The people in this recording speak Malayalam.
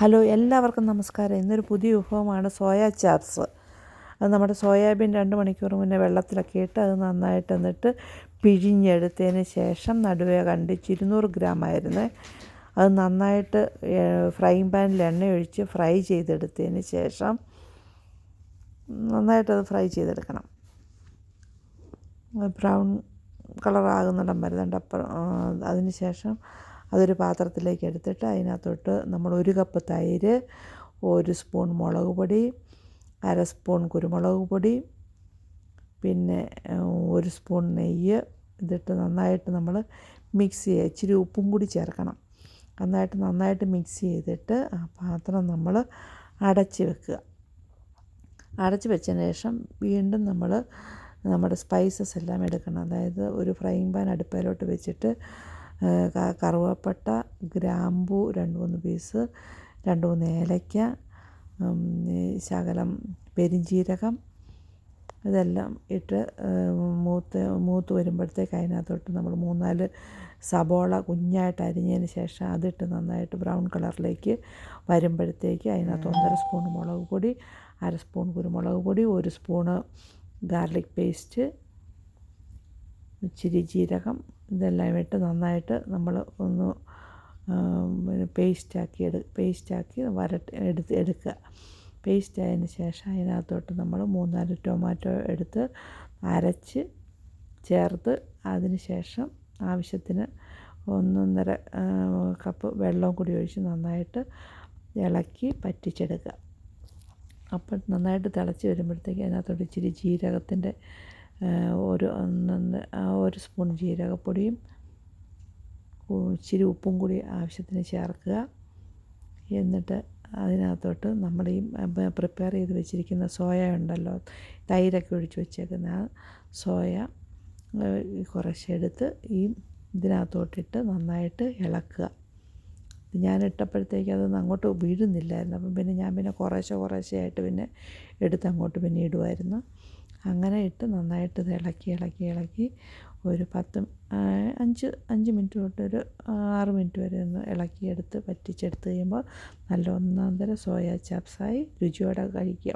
ഹലോ, എല്ലാവർക്കും നമസ്കാരം. ഇന്നൊരു പുതിയ വിഭവമാണ് സോയ ചാപ്സ്. അത് നമ്മുടെ സോയാബീൻ 2 മണിക്കൂർ മുന്നേ വെള്ളത്തിലൊക്കെ ഇട്ട് അത് നന്നായിട്ട് എന്നിട്ട് പിഴിഞ്ഞെടുത്തതിന് ശേഷം നടുവേ കണ്ടിച്ച് 200 ഗ്രാം ആയിരുന്നു. അത് നന്നായിട്ട് ഫ്രൈങ് പാനിൽ എണ്ണയൊഴിച്ച് ഫ്രൈ ചെയ്തെടുത്തതിന് ശേഷം നന്നായിട്ടത് ഫ്രൈ ചെയ്തെടുക്കണം. ബ്രൗൺ കളറാകുന്നിടം വരുന്നുണ്ട്. അതിന് ശേഷം അതൊരു പാത്രത്തിലേക്ക് എടുത്തിട്ട് അതിനകത്തോട്ട് നമ്മൾ 1 കപ്പ് തൈര്, 1 സ്പൂൺ മുളക് പൊടി, 1/2 സ്പൂൺ കുരുമുളക് പൊടി, പിന്നെ 1 സ്പൂൺ നെയ്യ് ഇതിട്ട് നന്നായിട്ട് നമ്മൾ മിക്സ് ചെയ്യുക. ഇച്ചിരി ഉപ്പും കൂടി ചേർക്കണം. നന്നായിട്ട് മിക്സ് ചെയ്തിട്ട് ആ പാത്രം നമ്മൾ അടച്ച് വെക്കുക. അടച്ച് വെച്ചതിന് ശേഷം വീണ്ടും നമ്മൾ നമ്മുടെ സ്പൈസസ് എല്ലാം എടുക്കണം. അതായത് ഒരു ഫ്രൈങ് പാൻ അടുപ്പയിലോട്ട് വെച്ചിട്ട് കറുവപ്പട്ട, ഗ്രാമ്പൂ 2-3 പീസ്, 2-3 ഏലയ്ക്ക, ശകലം പെരുംജീരകം ഇതെല്ലാം ഇട്ട് മൂത്ത് വരുമ്പോഴത്തേക്ക് അതിനകത്തോട്ട് നമ്മൾ 3-4 സബോള കുഞ്ഞായിട്ട് അരിഞ്ഞതിന് ശേഷം അതിട്ട് നന്നായിട്ട് ബ്രൗൺ കളറിലേക്ക് വരുമ്പോഴത്തേക്ക് അതിനകത്ത് 1.5 സ്പൂൺ മുളക് പൊടി, 1/2 സ്പൂൺ കുരുമുളക് പൊടി, 1 സ്പൂണ് ഗാർലിക് പേസ്റ്റ്, ഇച്ചിരി ജീരകം ഇതെല്ലാം ഇട്ട് നന്നായിട്ട് നമ്മൾ ഒന്ന് പേസ്റ്റാക്കി എടുക്കുക. പേസ്റ്റ് ആയതിന് ശേഷം അതിനകത്തോട്ട് നമ്മൾ 3-4 ടൊമാറ്റോ എടുത്ത് അരച്ച് ചേർത്ത് അതിന് ശേഷം ആവശ്യത്തിന് 1.5 കപ്പ് വെള്ളം കൂടി ഒഴിച്ച് നന്നായിട്ട് ഇളക്കി പറ്റിച്ചെടുക്കുക. അപ്പോൾ നന്നായിട്ട് തിളച്ച് വരുമ്പോഴത്തേക്ക് അതിനകത്തോട്ട് ഇച്ചിരി ജീരകത്തിൻ്റെ 1 സ്പൂൺ ജീരകപ്പൊടിയും ഇച്ചിരി ഉപ്പും കൂടി ആവശ്യത്തിന് ചേർക്കുക. എന്നിട്ട് അതിനകത്തോട്ട് നമ്മൾ ഈ പ്രിപ്പയർ ചെയ്ത് വെച്ചിരിക്കുന്ന സോയ ഉണ്ടല്ലോ, തൈരൊക്കെ ഒഴിച്ച് വെച്ചേക്കുന്ന ആ സോയ കുറച്ചെടുത്ത് ഇതിനകത്തോട്ടിട്ട് നന്നായിട്ട് ഇളക്കുക. ഞാൻ ഇട്ടപ്പോഴത്തേക്ക് അതൊന്നും അങ്ങോട്ട് വീഴുന്നില്ലായിരുന്നു. അപ്പം പിന്നെ ഞാൻ കുറേശ്ശെ ആയിട്ട് എടുത്ത് അങ്ങോട്ട് ഇടുമായിരുന്നു. അങ്ങനെ ഇട്ട് നന്നായിട്ട് ഇത് ഇളക്കി ഒരു 5 മിനിറ്റ് തൊട്ടൊരു 6 മിനിറ്റ് വരെ ഒന്ന് ഇളക്കിയെടുത്ത് പറ്റിച്ചെടുത്ത് കഴിയുമ്പോൾ നല്ല ഒന്നാന്തരം സോയ ചാപ്സായി രുചിയോടെ കഴിക്കുക.